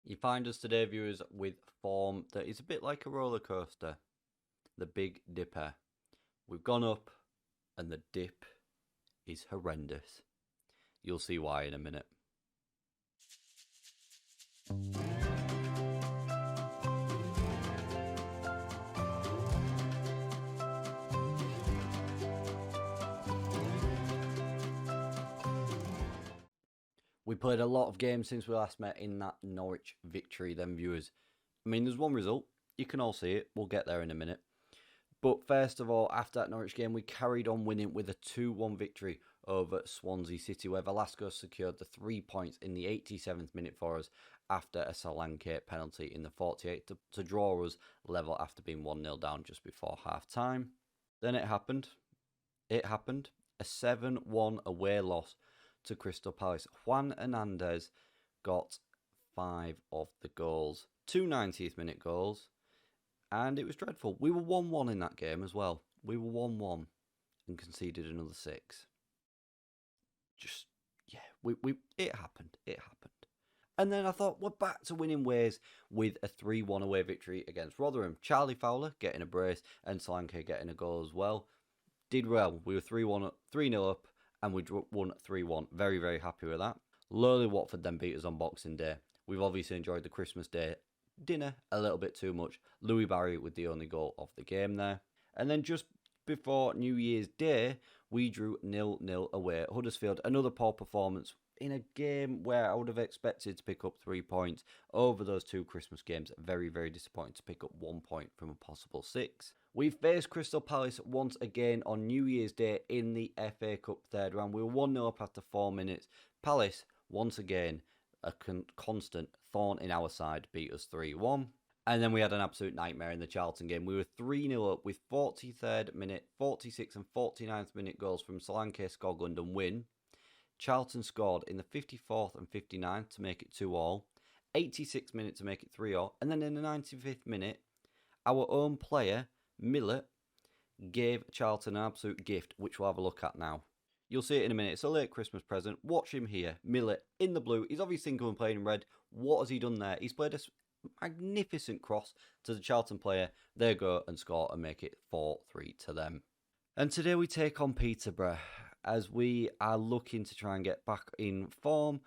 You find us today, viewers, with form that is a bit like a roller coaster. The Big Dipper. We've gone up, and the dip is horrendous. You'll see why in a minute. We played a lot of games since we last met in that Norwich victory, then, viewers. I mean, there's one result. You can all see it. We'll get there in a minute. But first of all, after that Norwich game, we carried on winning with a 2-1 victory over Swansea City, where Velasco secured the 3 points in the 87th minute for us after a Solanke penalty in the 48th to draw us level after being 1-0 down just before half-time. Then it happened. A 7-1 away loss to Crystal Palace. Juan Hernandez got 5 of the goals. 2 90th minute goals. And it was dreadful. We were 1-1 in that game as well. We were 1-1 and conceded another 6. It happened. And then I thought, we're back to winning ways with a 3-1 away victory against Rotherham. Charlie Fowler getting a brace and Solanke getting a goal as well. Did well. We were 3-0 up and we won 3-1. Very, very happy with that. Lowly Watford then beat us on Boxing Day. We've obviously enjoyed the Christmas Day dinner a little bit too much. Louis Barry with the only goal of the game there. And then just before New Year's Day, we drew 0-0 away at Huddersfield. Another poor performance in a game where I would have expected to pick up 3 points over those 2 Christmas games. Very, very disappointing to pick up 1 point from a possible 6. We faced Crystal Palace once again on New Year's Day in the FA Cup third round. We were 1-0 up after 4 minutes. Palace, once again, a constant thorn in our side, beat us 3-1. And then we had an absolute nightmare in the Charlton game. We were 3-0 up with 43rd minute, 46th and 49th minute goals from Solanke, Skoglund and Wynne. Charlton scored in the 54th and 59th to make it 2-2. 86th minute to make it 3-0. And then in the 95th minute, our own player, Millet, gave Charlton an absolute gift, which we'll have a look at now. You'll see it in a minute. It's a late Christmas present. Watch him here. Millet in the blue. He's obviously thinking of playing in red. What has he done there? He's played a magnificent cross to the Charlton player. There go and score and make it 4-3 to them. And today we take on Peterborough as we are looking to try and get back in form.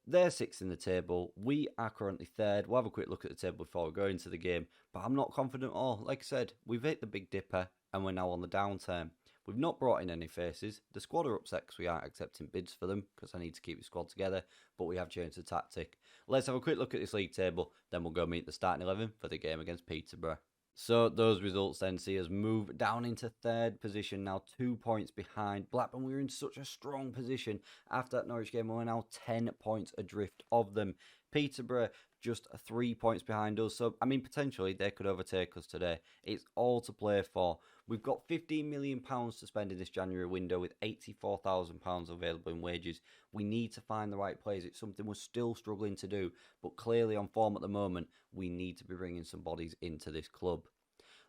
They're 6th in the table. We are currently 3rd. We'll have a quick look at the table before we go into the game. But I'm not confident at all. Like I said, we've hit the Big Dipper and we're now on the downturn. We've not brought in any faces. The squad are upset because we aren't accepting bids for them because I need to keep the squad together, but we have changed the tactic. Let's have a quick look at this league table, then we'll go meet the starting 11 for the game against Peterborough. So those results then see us move down into 3rd position, now 2 points behind Blackburn. We were in such a strong position after that Norwich game. We're now 10 points adrift of them. Peterborough just 3 points behind us. So, I mean, potentially they could overtake us today. It's all to play for. We've got £15 million to spend in this January window with £84,000 available in wages. We need to find the right players. It's something we're still struggling to do, but clearly on form at the moment, we need to be bringing some bodies into this club.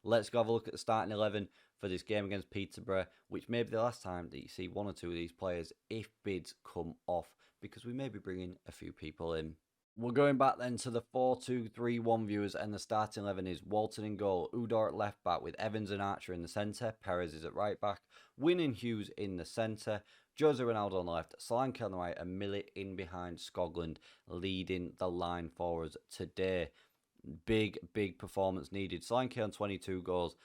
Let's go have a look at the starting 11 for this game against Peterborough, which may be the last time that you see 1 or 2 of these players if bids come off, because we may be bringing a few people in. We're going back then to the 4-2-3-1 viewers, and the starting 11 is Walton in goal, Udor at left back with Evans and Archer in the centre, Perez is at right back, Wynne and Hughes in the centre, Jose Ronaldo on the left, Solanke on the right, and Millet in behind Skoglund, leading the line for us today. Big performance needed. Solanke on 22 goals,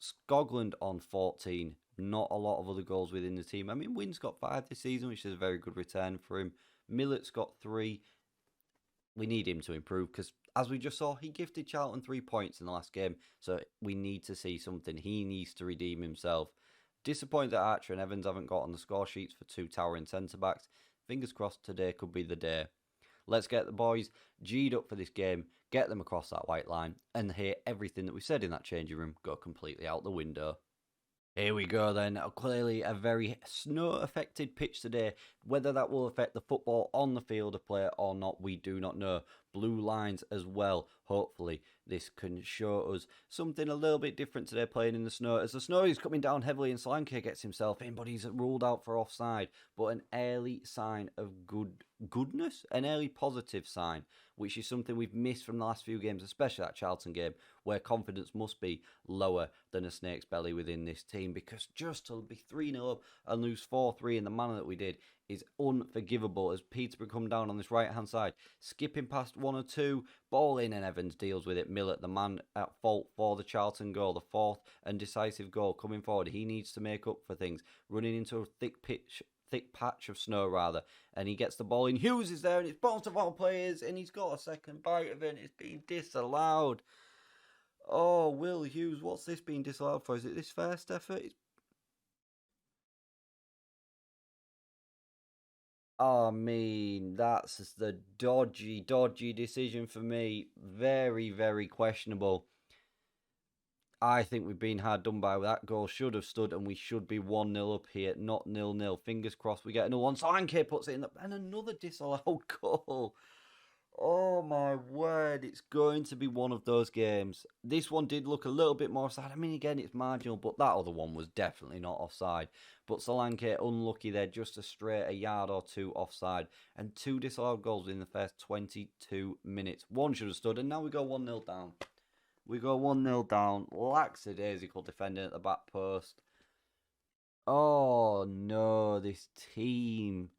Skoglund on 14. Not a lot of other goals within the team. I mean, Wynne's got 5 this season, which is a very good return for him. Millet's got 3. We need him to improve because, as we just saw, he gifted Charlton 3 points in the last game. So we need to see something. He needs to redeem himself. Disappointed that Archer and Evans haven't got on the score sheets for 2 towering centre-backs. Fingers crossed today could be the day. Let's get the boys G'd up for this game, get them across that white line, and hear everything that we said in that changing room go completely out the window. Here we go then. Clearly a very snow-affected pitch today. Whether that will affect the football on the field of play or not, we do not know. blue lines as well. Hopefully, this can show us something a little bit different today playing in the snow. As the snow is coming down heavily and Solanke gets himself in, but he's ruled out for offside. But an early sign of goodness, an early positive sign, which is something we've missed from the last few games, especially that Charlton game, where confidence must be lower than a snake's belly within this team, because just to be 3-0 up and lose 4-3 in the manner that we did is unforgivable. As Peterborough come down on this right-hand side, skipping past 1 or 2, ball in and Evans deals with it. Millett, the man at fault for the Charlton goal, the fourth and decisive goal coming forward. He needs to make up for things, running into a thick patch of snow rather, and he gets the ball in. Hughes is there, and it's bounced off all players, and he's got a second bite of it, and it's being disallowed. Oh, Will Hughes, what's this being disallowed for? Is it this first effort? I mean, that's the dodgy decision for me. Very, very questionable. I think we've been hard done by. That goal should have stood, and we should be 1-0 up here, not 0-0. Fingers crossed we get another one. Solanke puts it in, and another disallowed goal. Oh my word, it's going to be one of those games. This one did look a little bit more offside. I mean, again, it's marginal, but that other one was definitely not offside. But Solanke, unlucky there, just a yard or two offside. And 2 disallowed goals in the first 22 minutes. One should have stood, and now we go 1-0 down. We go 1-0 down. Lackadaisical defending at the back post. Oh no, this team.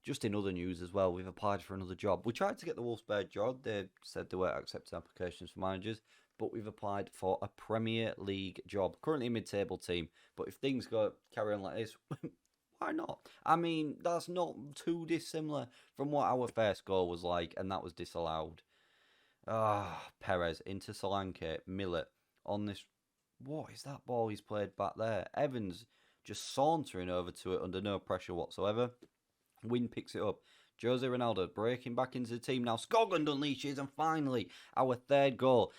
Just in other news as well, we've applied for another job. We tried to get the Wolfsburg job. They said they weren't accepting applications for managers, but we've applied for a Premier League job. Currently a mid-table team, but if things carry on like this, why not? I mean, that's not too dissimilar from what our first goal was like, and that was disallowed. Perez into Solanke, Millett on this. What is that ball he's played back there? Evans just sauntering over to it under no pressure whatsoever. Wynn picks it up. Jose Ronaldo breaking back into the team now. Scotland unleashes, and finally our third goal.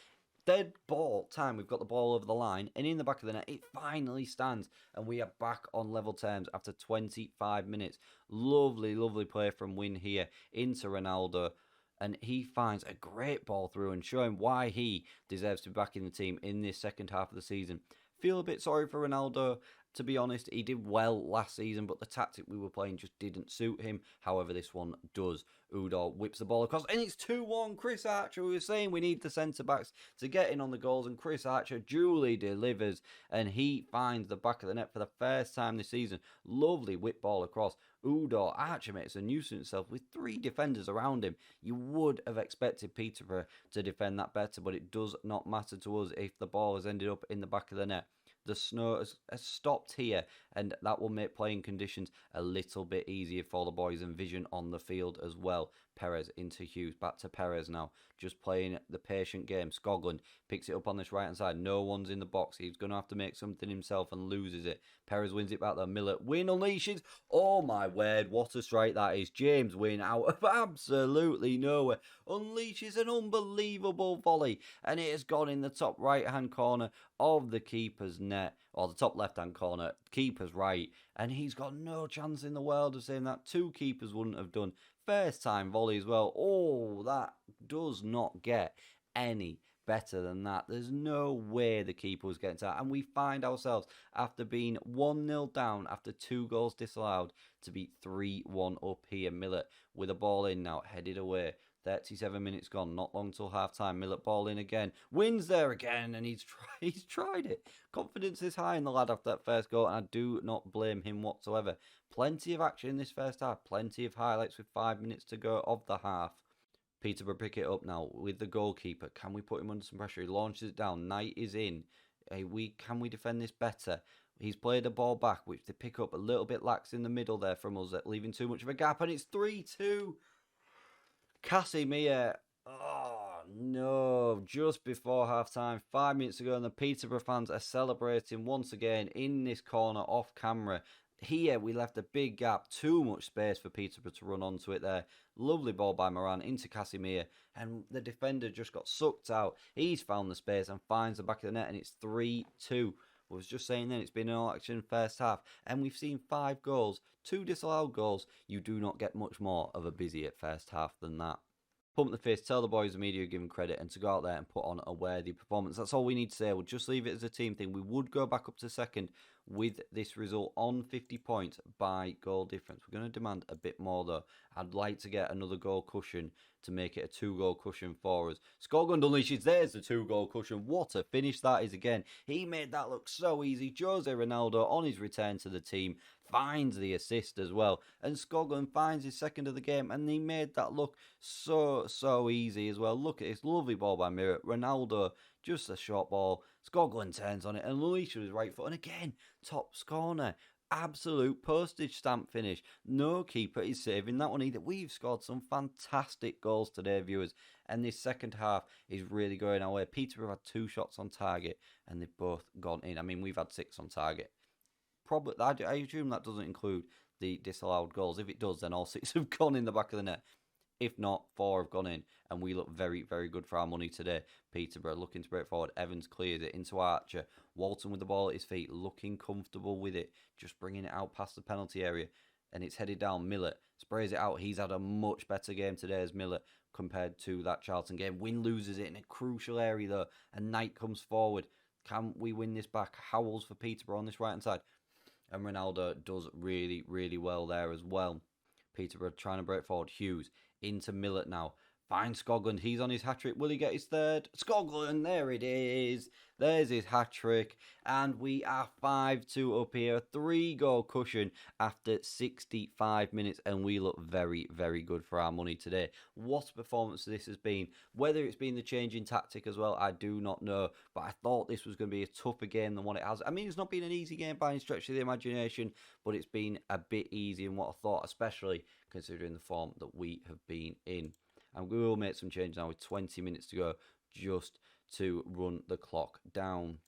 Third ball time, we've got the ball over the line, and in the back of the net, it finally stands, and we are back on level terms after 25 minutes. Lovely, lovely play from Wynn here into Ronaldo, and he finds a great ball through and showing why he deserves to be back in the team in this second half of the season. Feel a bit sorry for Ronaldo. To be honest, he did well last season, but the tactic we were playing just didn't suit him. However, this one does. Udall whips the ball across, and it's 2-1. Chris Archer, we were saying we need the centre-backs to get in on the goals, and Chris Archer duly delivers, and he finds the back of the net for the first time this season. Lovely whip ball across. Udall, Archer makes a nuisance himself with 3 defenders around him. You would have expected Peterborough to defend that better, but it does not matter to us if the ball has ended up in the back of the net. The snow has stopped here, and that will make playing conditions a little bit easier for the boys, and vision on the field as well. Perez into Hughes, back to Perez now, just playing the patient game. Scotland picks it up on this right hand side, no one's in the box, he's going to have to make something himself and loses it. Perez wins it back there. Millett, Wynn unleashes, oh my word, what a strike that is. James Wynn out of absolutely nowhere unleashes an unbelievable volley, and it has gone in the top right hand corner of the keeper's net, or the top left hand corner, keeper's right, and he's got no chance in the world of saying that. 2 keepers wouldn't have done. First time volley as well. Oh, that does not get any better than that. There's no way the keeper was getting to that. And we find ourselves, after being 1-0 down, after 2 goals disallowed, to be 3-1 up here. Millett with a ball in now, headed away. 37 minutes gone, not long till half time. Millett ball in again, wins there again, and he's tried it. Confidence is high in the lad after that first goal, and I do not blame him whatsoever. Plenty of action in this first half, plenty of highlights with 5 minutes to go of the half. Peterborough pick it up now with the goalkeeper. Can we put him under some pressure? He launches it down. Knight is in. Can we defend this better? He's played a ball back, which they pick up a little bit lax in the middle there from us, leaving too much of a gap, and it's 3-2. Casimir, oh no, just before half time, 5 minutes ago, and the Peterborough fans are celebrating once again in this corner off camera. Here we left a big gap, too much space for Peterborough to run onto it there. Lovely ball by Moran into Casimir, and the defender just got sucked out. He's found the space and finds the back of the net, and it's 3-2. I was just saying then, it's been an all-action first half, and we've seen 5 goals, 2 disallowed goals. You do not get much more of a busy at first half than that. Pump the fist, tell the boys the media, give them credit, and to go out there and put on a worthy performance. That's all we need to say. We'll just leave it as a team thing. We would go back up to second with this result on 50 points by goal difference. We're going to demand a bit more, though. I'd like to get another goal cushion to make it a 2-goal cushion for us. Scotland unleashes. There's the 2-goal cushion. What a finish that is again. He made that look so easy. Jose Ronaldo, on his return to the team, finds the assist as well. And Scotland finds his second of the game. And he made that look so easy as well. Look at this lovely ball by Mirror. Ronaldo, just a short ball. Scotland turns on it and unleashes his right foot. And again, top corner. Absolute postage stamp finish. No keeper is saving that one either. We've scored some fantastic goals today, viewers. And this second half is really going our way. Peterborough had 2 shots on target and they've both gone in. I mean, we've had 6 on target. Probably, I assume that doesn't include the disallowed goals. If it does, then all 6 have gone in the back of the net. If not, 4 have gone in, and we look very good for our money today. Peterborough looking to break forward. Evans clears it into Archer. Walton with the ball at his feet, looking comfortable with it, just bringing it out past the penalty area, and it's headed down. Millett sprays it out. He's had a much better game today as Millett compared to that Charlton game. Wynn loses it in a crucial area though, and Knight comes forward. Can we win this back? Howells for Peterborough on this right hand side, and Ronaldo does really well there as well. Peterborough trying to break forward. Hughes into Millett now. Finds Scogland. He's on his hat-trick. Will he get his third? Scogland, there it is. There's his hat-trick. And we are 5-2 up here. 3-goal cushion after 65 minutes. And we look very good for our money today. What a performance this has been. Whether it's been the change in tactic as well, I do not know. But I thought this was going to be a tougher game than what it has. I mean, it's not been an easy game by any stretch of the imagination. But it's been a bit easier than what I thought, especially considering the form that we have been in. And we will make some changes now with 20 minutes to go just to run the clock down.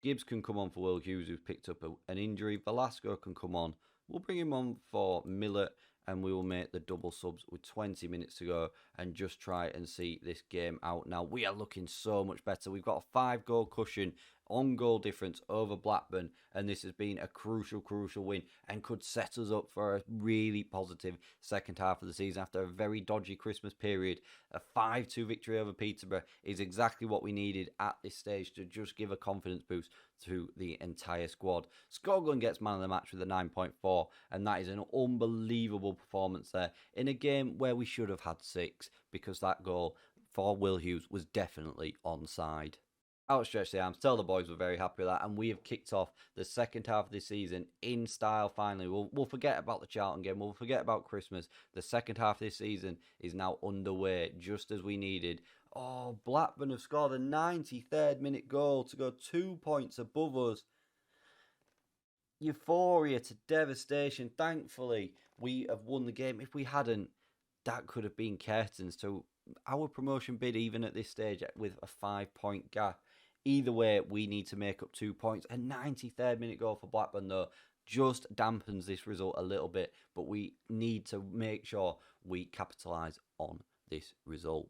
Gibbs can come on for Will Hughes, who's picked up an injury. Velasco can come on. We'll bring him on for Millett, and we will make the double subs with 20 minutes to go and just try and see this game out now. We are looking so much better. We've got a 5-goal cushion on goal difference over Blackburn, and this has been a crucial win and could set us up for a really positive second half of the season after a very dodgy Christmas period. A 5-2 victory over Peterborough is exactly what we needed at this stage to just give a confidence boost to the entire squad. Scotland gets man of the match with a 9.4, and that is an unbelievable performance there in a game where we should have had 6 because that goal for Will Hughes was definitely onside. Outstretch the arms, tell the boys we're very happy with that, and we have kicked off the second half of this season in style finally. We'll forget about the Charlton game, we'll forget about Christmas. The second half of this season is now underway, just as we needed. Oh, Blackburn have scored a 93rd minute goal to go 2 points above us. Euphoria to devastation. Thankfully, we have won the game. If we hadn't, that could have been curtains to our promotion bid even at this stage with a 5-point gap. Either way, we need to make up 2 points. A 93rd minute goal for Blackburn, though, just dampens this result a little bit. But we need to make sure we capitalise on this result.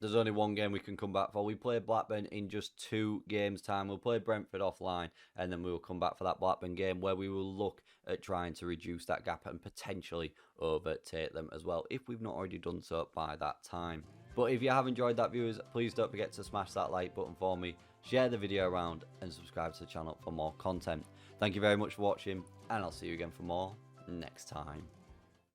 There's only one game we can come back for. We play Blackburn in just 2 games' time. We'll play Brentford offline, and then we will come back for that Blackburn game where we will look at trying to reduce that gap and potentially overtake them as well, if we've not already done so by that time. But if you have enjoyed that, viewers, please don't forget to smash that like button for me, share the video around, and subscribe to the channel for more content. Thank you very much for watching, and I'll see you again for more next time.